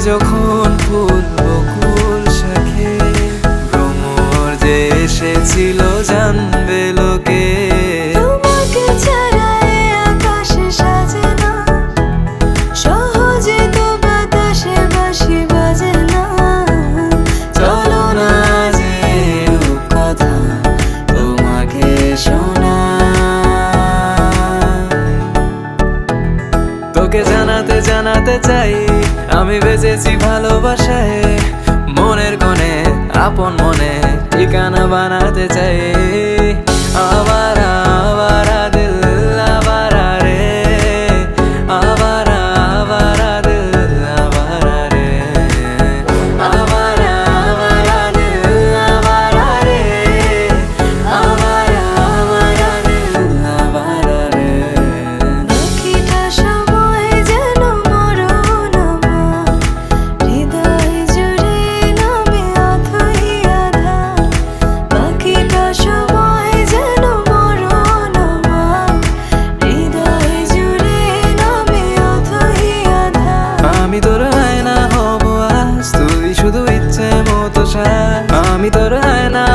যখন ফুল বকুল শাখে ভ্রমর যে এসেছিল জানবে লোকে। তোমাকে ছাড়া এ আকাশ সাজে না, সহজে তো বাতাসে বাঁশি বাজে না। চলো না যে কথা তোমাকে তোকে জানাতে জানাতে চাই আমি বেঁচেছি ভালোবাসায়। মনের কোণে আপন মনে ঠিকানা বানাতে চাই। আবারা আবারা দিল আবারা রে, আবারা আবারা দিল আবারা রে, আবারা আবারা দিল আবারা রে, আবারা আবারা দিল আবারা রে। বাকিটা সময় যেন মরণ আমার, হৃদয় জুড়ে নামে অথই আধার। বাকিটা সময় যেন মরণ আমার, হৃদয় জুড়ে নামে অথই আধার। আমি তোর আয়না হব আজ, তুই শুধু ইচ্ছে মতো সাজ। আমি তোর আয়না